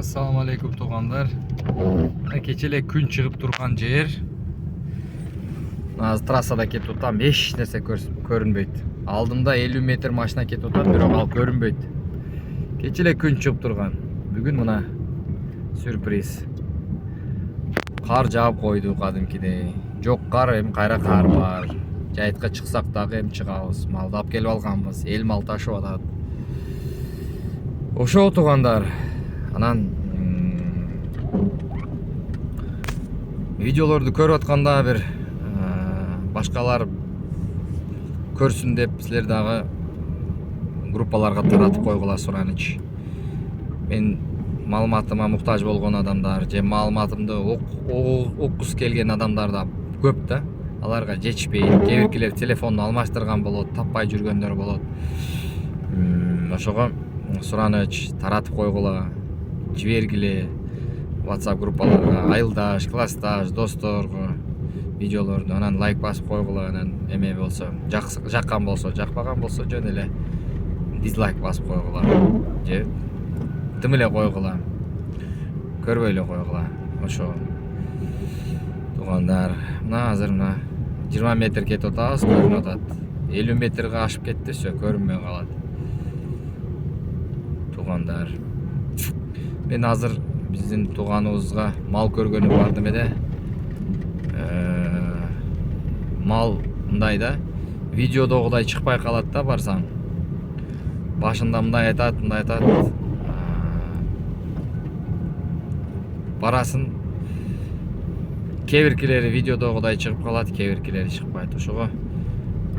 Assalamu alaikum туғандар. Кечеле күн чыгып турган жер. Азыр трассада кетип атам, эч нерсе көрүнбөйт. Алдымда 50 метр машина кетип атат, бирок ал көрүнбөйт. Кечеле күн чыгып турган. Бүгүн мына сюрприз. Кар жаап койду кадимкидей. Жок кар, эми кайра кар бар. Жайытка чыксак дагы эми чыгабыз. Малды алып келип алганбыз. Эл мал ташып атат. Ошо туғандар. Анан видеолорду көрүп атканда бир башкалар көрсүн деп силер дагы группаларга таратып койгула сураныч. Мен маалыматыма муктаж болгон адамдар же маалыматымды окус келген адамдар да көп да. Аларга жетишпейт. Кээ биркилер телефонду алмаштырган болот, таппай жүргөндөр болот. Ошого сураныч таратып койгула, жибергиле WhatsApp группаларга, айылдаш, классташ, досторго видеолорду, анан лайк басып койгула, анан эме болсо, жаккан болсо, жакпаган болсо жөн эле дизлайк басып койгула. Же тым эле койгула. Көрбөй эле койгула. Ошо. Тугандар, мына азыр мына 20 метр кетип атабыз, көрүнүп атат. 50 метрге ашып кетти, все көрүнбөй калат. Тугандар. Мен азыр биздин тууганыбызга мал көргөнү бардым эде. Мал мындай да, видеодогудай чыкпай калат да барсаң. Башында мындай айтат. Барасын кээ биркилери видеодогудай чыгып калат, кээ биркилери чыкпайт. Ошого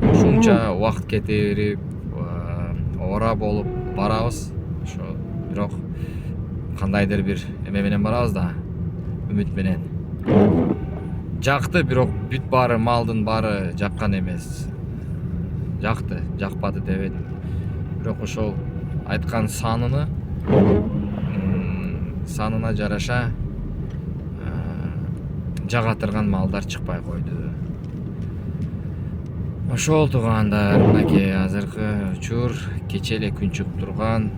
ушунча убакыт кетирип, ора болуп барабыз. Ошо бирок кандайдыр бир эме менен барабыз да, үмүт менен. Жакты, бирок бүт баары малдын баары жаккан эмес. Жакты, жакпады дебейт. Бирок ошол айткан санына жараша жага турган малдар чыкпай койду. Ошол тугандар, мынакей азыркы учур кече эле күн чыгып турган.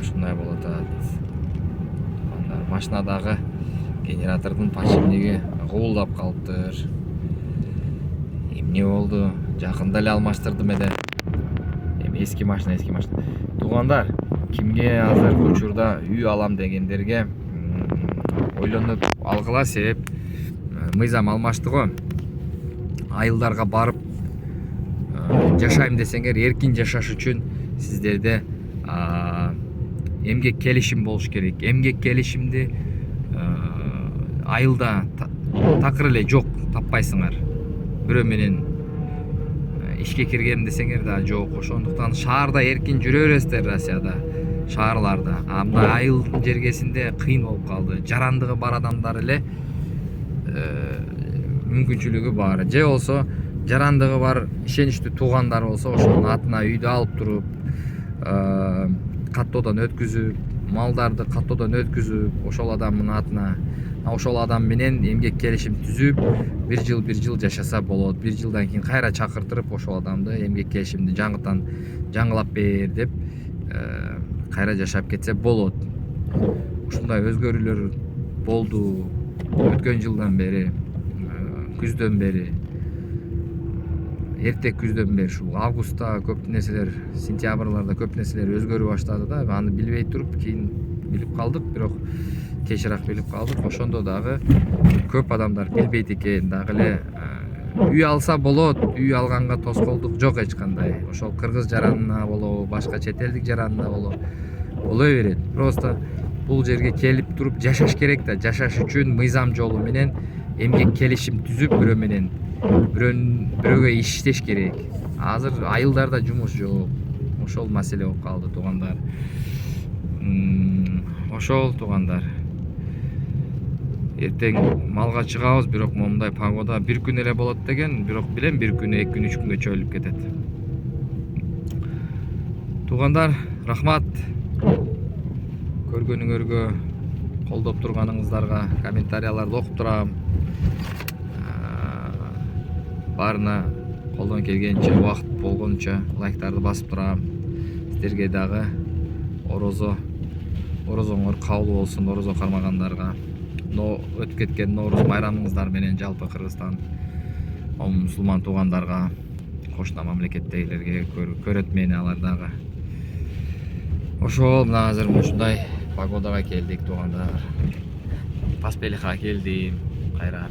Ушундай болуп атат. Машинадагы генератордун подшипниги гуулдап калыптыр. Эмне болду? Жакында эле алмаштырдым эде. Эми эски машина. Тугандар, кимге азыр учурда үй алам дегендерге ойлонуп алгыла, себеп мыйзам алмашты го. Айылдарга барып жашайм десеңер, эркин жашаш үчүн сиздерде эмгек келишим болуш керек. Эмгек келишимди айылда такыр эле жок, таппайсыңар. Бирөө менен ишке киргем десеңер да жок. Ошондуктан шаарда эркин жүрө бересиздер, Россияда, шаарларда. Мына айыл жергесинде кыйын болуп калды. Жарандыгы бар адамдар эле мүмкүнчүлүгү бар. Же болсо жарандыгы бар ишеничтүү туугандар болсо, ошонун атына үйдү алып туруп, каттоодон өткүзүп, малдарды каттоодон өткүзүп, ошол адамдын атына, ошол адам менен эмгек келишим түзүп, бир жыл жашаса болот. Бир жылдан кийин кайра чакыртырып, ошол адамды эмгек келишимди жаңыдан жаңылап бер деп кайра жашап кетсе болот. Ушундай өзгөрүүлөр болду өткөн жылдан бери, күздөн бери, эртек күздөн бери, ушул августта көп нерселер, сентябрларда көп нерселер өзгөрүп баштады да. Аны билбей туруп кийин билип калдык, бирок кечирээк билип калдык. Ошондо дагы көп адамдар билбейт экен, дагы эле үй алса болот, үй алганга тоскоолдук жок эч кандай. Ошол кыргыз жаранына болобу, башка чет элдик жаранына боло берет. Просто бул жерге келип туруп жашаш керек да. Жашаш үчүн мыйзам жолу менен эмгек келишим түзүп, бирөө менен бирөөгө иштеш керек. Азыр айылдарда жумуш жок. Ошол маселе болуп калды, тугандар. Ошол тугандар. Эртең малга чыгабыз, бирок момундай погода бир күн эле болот деген, бирок билем бир күн, 2 күн, 3 күнгө чөйүлүп кетет. Тугандар, рахмат. Көргөнүңөргө, колдоп турганыңыздарга комментарияларды окуп турам. Баарына колдон келгенче, убакыт болгонча лайктарды басып турам. Сиздерге дагы орозо орозоңор кабыл болсун, орозо кармагандарга. Өтүп кеткен Норуз майрамыңыздар менен жалпы Кыргызстан мусулман туугандарга, кошуна мамлекеттегилерге көрөт мени алар дагы. Ошол мына азыр ушундай погодага келдик туугандар. Паспелихка келдим кайра.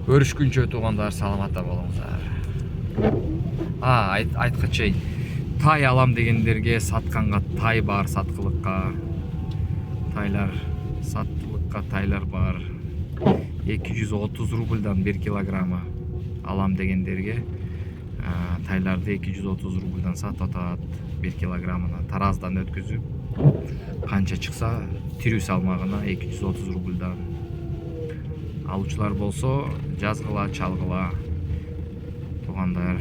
Көрүшкүнчө туугандар, саламатта болуңуздар. Айткычы тай алам дегендерге сатканга тай бар, саткылыкка. Тайлар саткылыкка тайлар бар. 230 рубльдан 1 килограммы алам дегендерге тайларды 230 рубльдан сатат 1 килограммына. Тараздан өткүзүп канча чыкса тирүү салмагына 230 рубльдан. Алуучулар болсо жазгыла, чалгыла туугандар.